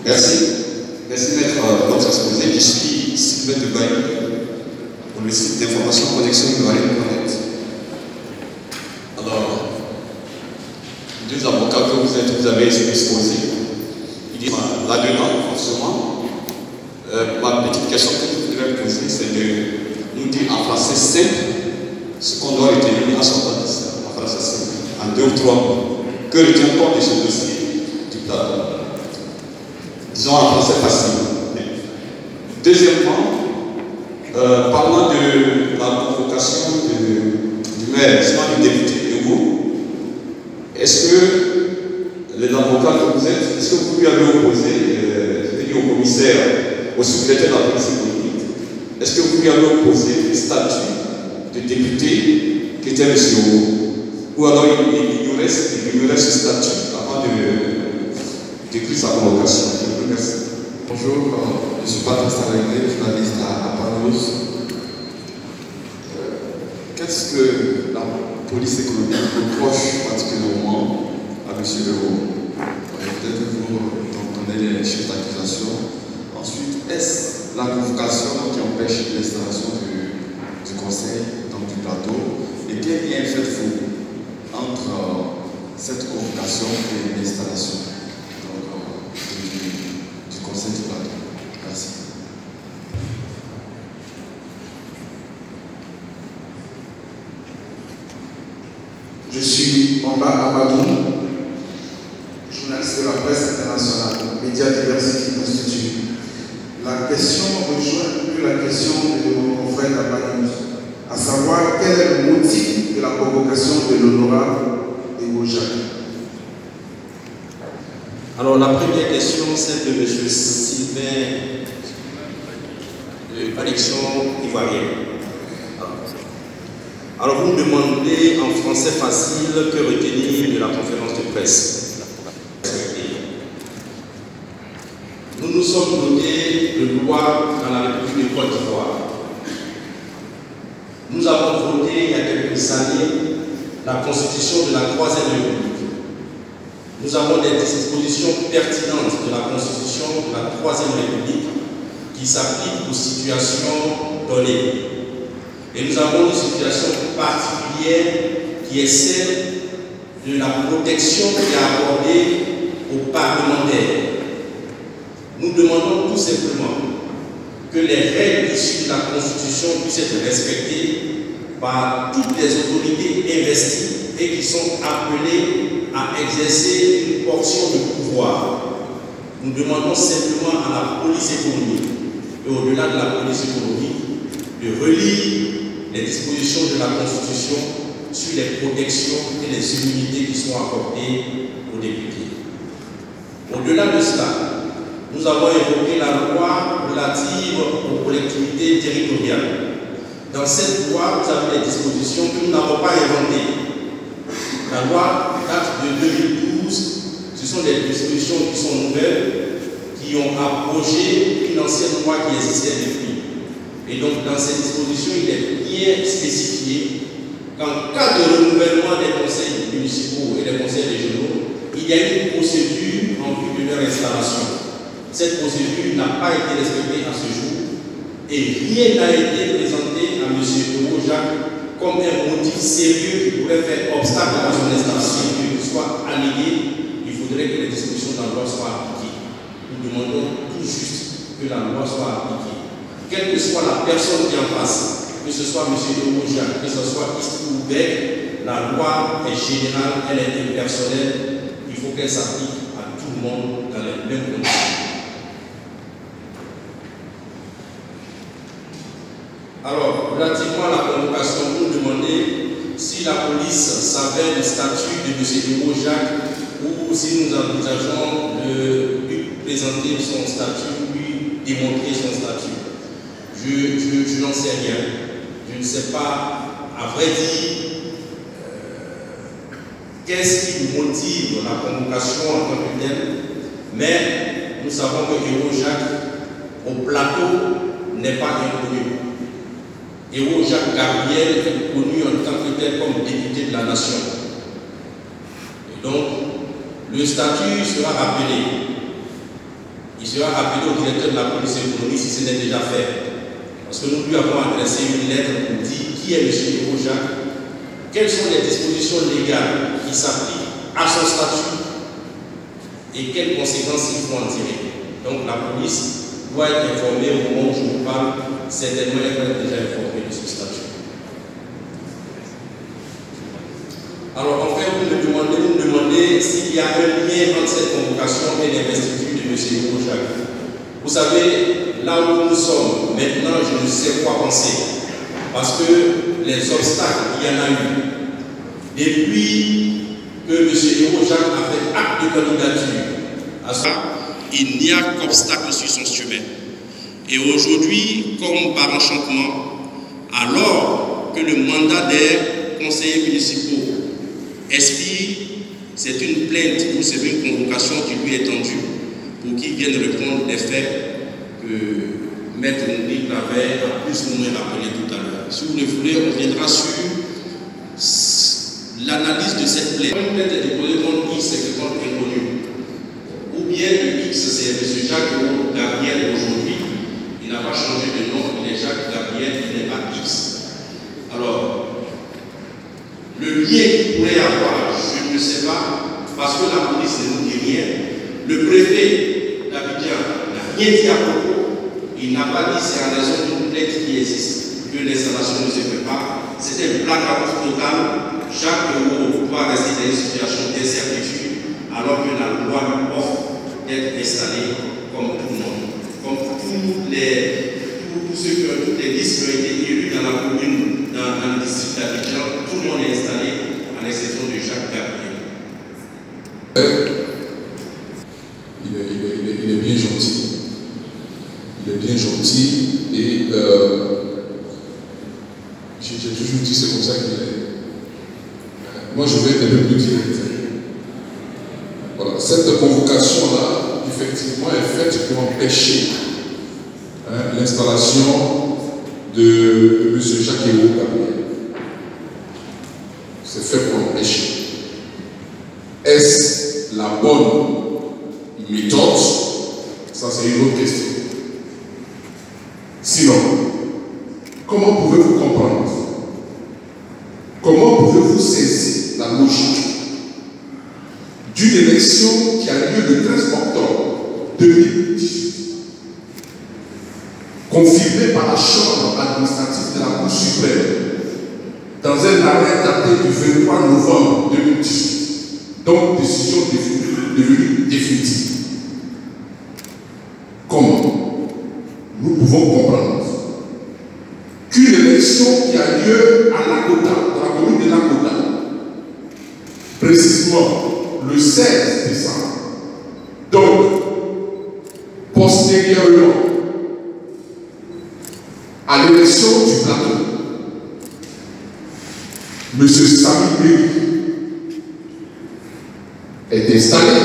Merci. Merci maître votre exposé. Je suis Sylvain de Bailly pour le site d'information Connexion Ivoirienne.net. Alors, deux avocats que vous avez exposés, là-dedans, forcément, ma petite question que je voudrais poser, c'est de nous dire en français simple ce qu'on doit retenir à son temps en français simple, en 2 ou 3 mots. Que retient-on de ce dossier du plateau? Disons en français facile. Deuxièmement, parlant de la convocation du maire, du député Hugo, est-ce que les avocats que vous êtes, est-ce que vous lui avez opposé, je vais dire au commissaire, au sous-préfet de la police économique, est-ce que vous lui avez opposé le statut de député qui était M. Hugo? Ou alors il ignorait ce statut avant d'écrire sa convocation? Je vous remercie. Bonjour, je suis Patrice Alégré, journaliste à Panos. Qu'est-ce que la police économique reproche particulièrement à M. Leroux? Peut-être que vous entendez les chefs d'accusation. Ensuite, est-ce la convocation qui empêche l'installation du conseil, donc du plateau? Et quel lien faites-vous entre cette convocation et l'installation du conseil du plateau? Merci. Je suis Omar Amadou, journaliste de la presse internationale, Média Diversity Institute. La question rejoint un peu la question de mon confrère d'Amadou, à savoir quel est le motif de la convocation de l'honorable Hugo Jacques. Alors la première question, c'est de M. Sylvain de Connexion Ivoirienne. Alors vous me demandez en français facile que retenir de la conférence de presse. Nous nous sommes dotés de lois dans la République de Côte d'Ivoire. Nous avons voté il y a quelques années la constitution de la 3e République. Nous avons des dispositions pertinentes de la constitution de la 3e République qui s'appliquent aux situations données. Et nous avons une situation particulière qui est celle de la protection qui est accordée aux parlementaires. Nous demandons tout simplement que les règles issues de la Constitution puissent être respectées par toutes les autorités investies et qui sont appelées à exercer une portion de pouvoir. Nous demandons simplement à la police économique et au-delà de la police économique de relire les dispositions de la Constitution sur les protections et les immunités qui sont accordées aux députés. Au-delà de cela, nous avons évoqué la loi relative aux collectivités territoriales. Dans cette loi, vous avez des dispositions que nous n'avons pas inventées. La loi date de 2012, ce sont des dispositions qui sont nouvelles, qui ont abrogé une ancienne loi qui existait depuis. Et donc, dans ces dispositions, il est bien spécifié qu'en cas de renouvellement des conseils municipaux et des conseils régionaux, il y a une procédure en vue de leur installation. Cette procédure n'a pas été respectée à ce jour et rien n'a été présenté à M. Hugo Jacques comme un motif sérieux qui pourrait faire obstacle à son installation qui soit allégué. Il faudrait que les dispositions de la loi soient appliquées. Nous demandons tout juste que la loi soit appliquée. Quelle que soit la personne qui en face, que ce soit M. Hugo Jacques, que ce soit Istou ou Beck, la loi est générale, elle est impersonnelle, il faut qu'elle s'applique à tout le monde dans les mêmes conditions. Alors, relativement à la convocation, vous demandez si la police savait le statut de M. Hugo Jacques ou si nous envisageons de lui présenter son statut, lui démontrer son statut. Je n'en sais rien. Je ne sais pas, à vrai dire, qu'est-ce qui motive la convocation en tant que telle, mais nous savons que Hugo Jacques, au plateau, n'est pas inconnu. Hugo Jacques Gabriel est connu en tant que tel comme député de la nation. Et donc, le statut sera rappelé. il sera appelé au directeur de la police économique si ce n'est déjà fait. Parce que nous lui avons adressé une lettre pour dire qui est M. Hérault Jacques, quelles sont les dispositions légales qui s'appliquent à son statut et quelles conséquences il faut en tirer. Donc la police doit être informée au moment où je vous parle, certainement elle doit être déjà informée de ce statut. Alors en fait, vous me demandez s'il y a un lien entre cette convocation et l'investiture de M. Hérault Jacques. Vous savez, là où nous sommes, maintenant, je ne sais quoi penser. Parce que les obstacles, il y en a eu. Depuis que M. Hérault Jacques a fait acte de candidature, à ça, il n'y a qu'obstacle sur son chemin. Et aujourd'hui, comme par enchantement, alors que le mandat des conseillers municipaux expire, c'est une plainte ou c'est une convocation qui lui est tendue pour qu'il vienne répondre des faits que Maître Nick avait à plus ou moins rappelé tout à l'heure. Si vous le voulez, on viendra sur l'analyse de cette plainte. Une plainte est déposée contre X et contre inconnu. Ou bien le X, c'est M. Jacques Gabriel aujourd'hui. Il n'a pas changé de nom, il est Jacques Gabriel, il n'est pas X. Alors, le lien qu'il pourrait y avoir, je ne sais pas, parce que la police ne nous dit rien. Le préfet d'Abidjan n'a rien dit à propos. Il n'a pas dit c'est en raison d'une plainte qui existe que l'installation ne se fait pas. C'était un blackout total. Chaque Hérault doit rester dans une situation d'incertitude alors que la loi lui offre d'être installé comme tout le monde. Comme toutes les listes qui ont été élues dans la commune, dans le district d'Abidjan, tout le monde est installé à l'exception de Jacques Gabriel. Il est bien gentil. Il est bien gentil et j'ai toujours dit c'est comme ça qu'il est. Moi je vais être un peu plus direct. Voilà, cette convocation-là, effectivement, est faite pour empêcher l'installation de M. Jacques Hérault Gabriel. C'est fait pour empêcher. Est-ce la bonne méthode? Ça, c'est une autre question. Sinon, comment pouvez-vous comprendre? Comment pouvez-vous saisir la logique d'une élection qui a lieu le 13 octobre 2018, confirmée par la Chambre administrative de la Cour suprême dans un arrêt daté du 23 novembre 2018, donc décision devenue définitive? Comment nous pouvons comprendre qu'une élection qui a lieu à Lakota, dans la commune de Lakota, précisément le 16 décembre, donc postérieurement à l'élection du plateau, M. Sami Beri est installé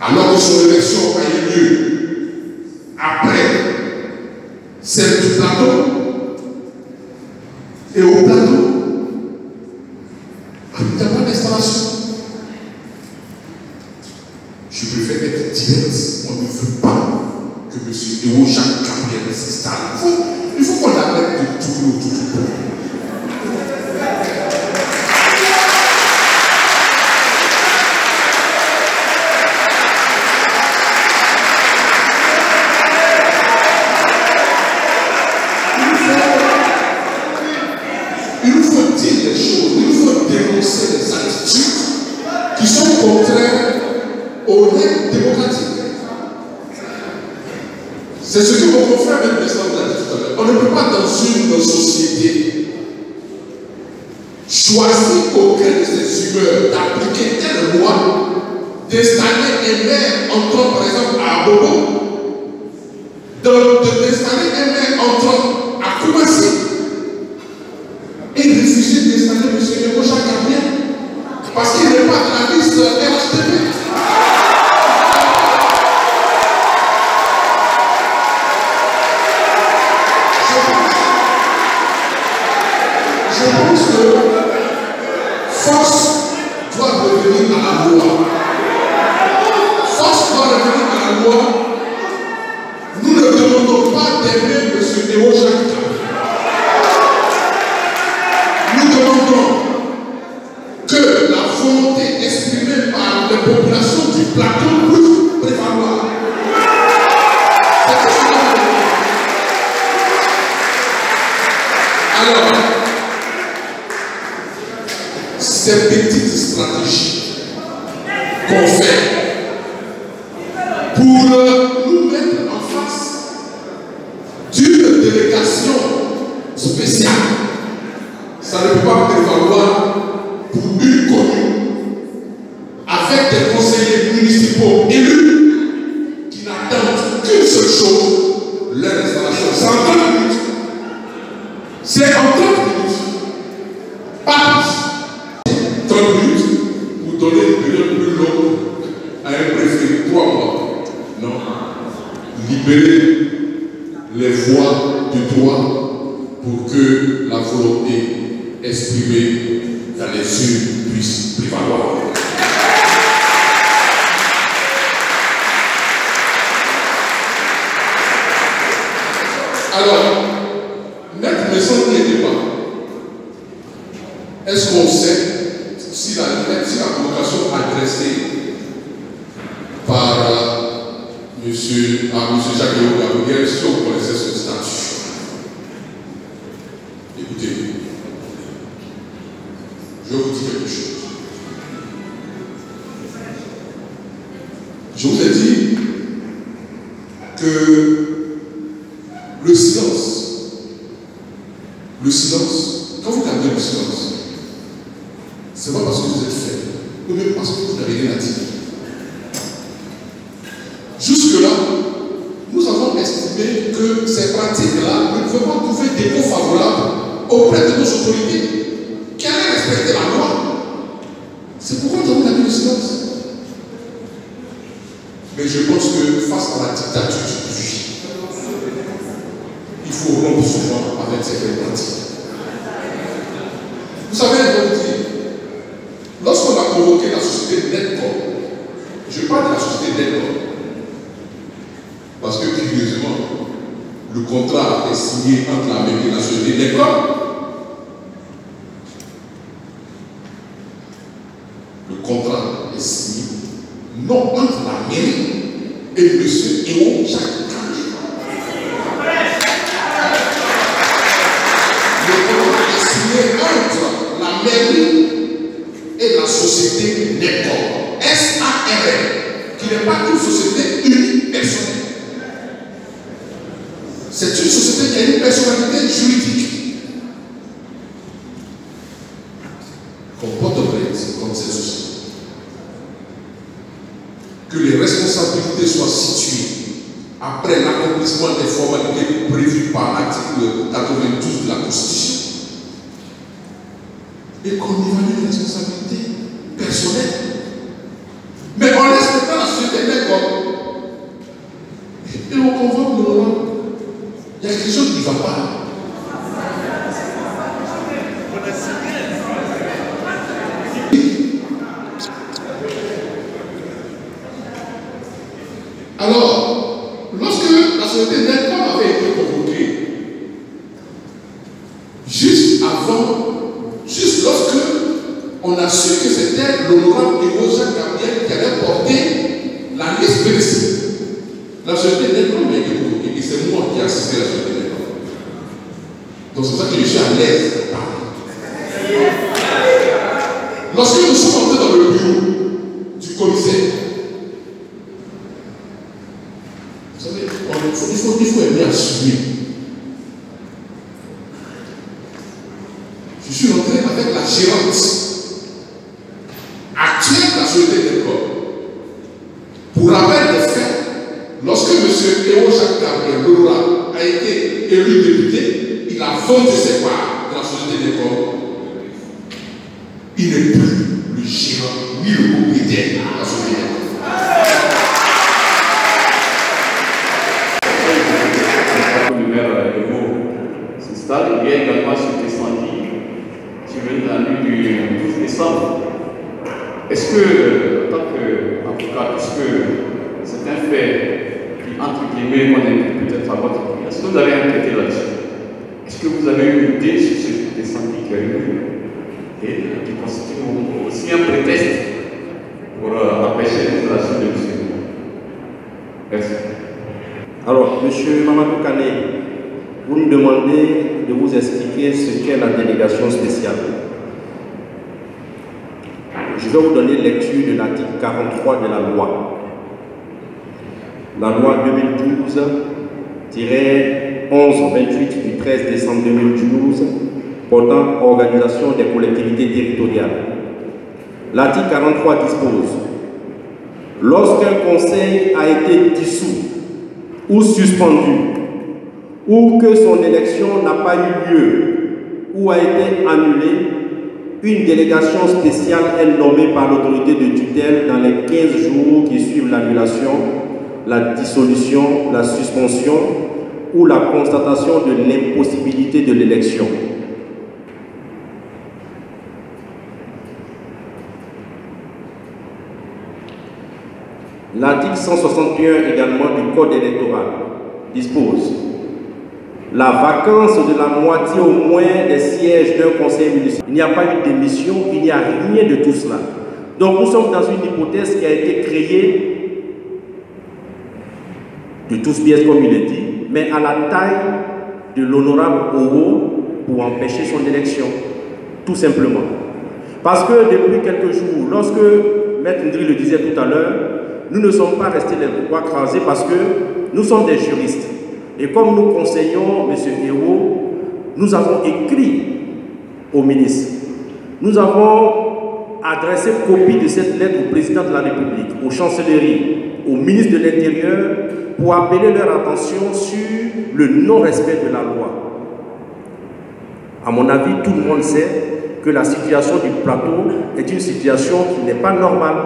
alors que son élection a eu lieu après celle du plateau, et au plateau, il n'y a pas d'installation. Je préfère être direct. On ne veut pas que M. Hérault Jacques Gabriel s'installe. Il faut qu'on arrête de tourner autour du pot. Il nous faut dire les choses, il nous faut dénoncer les attitudes qui sont contraires aux règles démocratiques. C'est ce que mon confrère le président a dit tout à l'heure. On ne peut pas dans une société choisir aucun de ces humeurs d'appliquer telle loi, d'installer un maire entrant par exemple à Abobo, d'installer un maire entrant à Koumassi, et refuser d'installer M. Hérault Jacques Gabriel parce qu'il n'est pas dans la liste RHDP. Je pense que force doit revenir à la loi. force doit revenir à la loi. Nous ne demandons pas d'aimer M. Théo Jacques. Nous demandons que la volonté exprimée par les populations du plateau puisse prévaloir. C'est ce que nous demandons. Alors, ces petites stratégies qu'on fait pour nous mettre en face d'une délégation spéciale, ça ne peut pas prévaloir pour une commune avec des conseillers municipaux élus qui n'attendent qu'une seule chose, leur installation. C'est en 30 minutes. C'est en 30 minutes. Pas plus. 30 minutes pour donner une période plus longue à un préfet, 3 mois. Non. Libérer les voies du droit pour que la volonté exprimée dans les urnes puisse prévaloir. Alors, mettre mes sons n'était pas. Est-ce qu'on sait si la convocation adressée par M. Jacques Gabriel, si on connaissait son statut? Écoutez, je vais vous dire quelque chose. Je vous ai dit que le silence, quand vous gardez le silence, ce n'est pas parce que vous êtes faible, ou même parce que vous n'avez rien à dire. Jusque-là, nous avons estimé que ces pratiques-là ne peuvent pas trouver d'écho favorable auprès de nos autorités qui allaient respecter la loi. C'est pourquoi nous avons gardé le silence. Mais je pense que face à la dictature du puits, il faut rompre souvent avec certaines pratiques. Vous savez, je vais vous dire, lorsqu'on a convoqué la société Netcom, je parle de la société Netcom, parce que curieusement, le contrat est signé entre la mairie et la société Netcom. Le contrat est signé non entre la mairie et M. Théo Jacques. Entre la mairie et la société Netcom, SARL, qui n'est pas une société unipersonnelle. C'est une société qui a une personnalité juridique. Qu'on porte plainte contre ces sociétés. Que les responsabilités soient situées après l'accomplissement des formalités prévues par l'article 92 de la Constitution. Et qu'on évalue les responsabilités personnelles. Mais en respectant la société Netcom, et on convoque le moment, il y a quelque chose qui ne va pas. Alors, lorsque la société Netcom avait été convoquée, juste lorsque on a su que c'était l'honorable Théo Jacques Gabriel qui allait porter la liste bénéfique, la société Netcom a été convoquée et c'est moi qui ai assisté à la société Netcom. Donc c'est pour ça que je suis à l'aise de parler. Lorsque nous sommes entrés dans le bureau du commissaire, vous savez, il faut aimer assumer. Je suis rentré avec la gérante actuelle de la société Netcom. Pour rappel des faits, lorsque M. Théo Jacques Gabriel Lora a été élu député, il a vendu ses parts de la société Netcom. Il n'est plus le gérant ni le propriétaire de la société Netcom. Il y a également ce descendant qui vient dans la nuit du 12 décembre. Est-ce que, en tant qu'avocat, puisque c'est un fait qui, entre guillemets, on est peut-être à votre avis. Est-ce que vous avez enquêté là-dessus? Est-ce que vous avez une idée sur ce descente qui a eu lieu et qui constitue aussi un prétexte pour empêcher l'installation de M. Merci. Alors, M. Mamadou Kane, vous nous demandez de vous expliquer ce qu'est la délégation spéciale. Je vais vous donner lecture de l'article 43 de la loi. La loi 2012-1128 du 13 décembre 2012 portant organisation des collectivités territoriales. L'article 43 dispose: lorsqu'un conseil a été dissous ou suspendu, ou que son élection n'a pas eu lieu ou a été annulée, une délégation spéciale est nommée par l'autorité de tutelle dans les 15 jours qui suivent l'annulation, la dissolution, la suspension ou la constatation de l'impossibilité de l'élection. L'article 161 également du Code électoral dispose: la vacance de la moitié au moins des sièges d'un conseil municipal. Il n'y a pas eu d'émission, il n'y a rien de tout cela. Donc nous sommes dans une hypothèse qui a été créée de tous pièces, comme il est dit, mais à la taille de l'honorable Owo pour empêcher son élection, tout simplement. Parce que depuis quelques jours, lorsque Maître Ndri le disait tout à l'heure, nous ne sommes pas restés les bras croisés parce que nous sommes des juristes. Et comme nous conseillons M. Hérault, nous avons écrit au ministre. Nous avons adressé copie de cette lettre au président de la République, aux chancelleries, au ministre de l'Intérieur, pour appeler leur attention sur le non-respect de la loi. À mon avis, tout le monde sait que la situation du plateau est une situation qui n'est pas normale.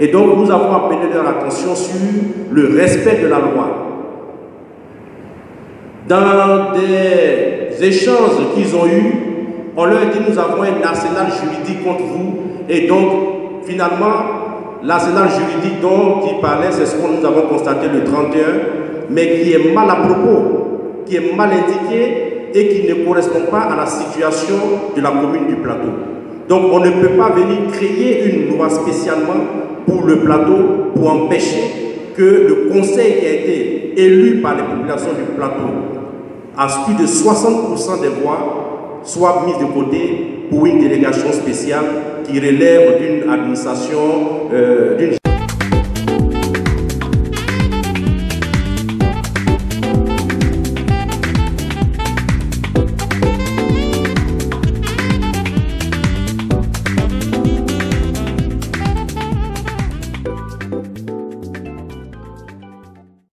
Et donc, nous avons appelé leur attention sur le respect de la loi. Dans des échanges qu'ils ont eus, on leur a dit: nous avons un arsenal juridique contre vous. Et donc, finalement, l'arsenal juridique dont ils parlaient, c'est ce que nous avons constaté le 31, mais qui est mal à propos, qui est mal indiqué et qui ne correspond pas à la situation de la commune du plateau. Donc, on ne peut pas venir créer une loi spécialement pour le plateau pour empêcher que le conseil qui a été élu par les populations du plateau à plus de 60% des voix soit mis de côté pour une délégation spéciale qui relève d'une administration, d'une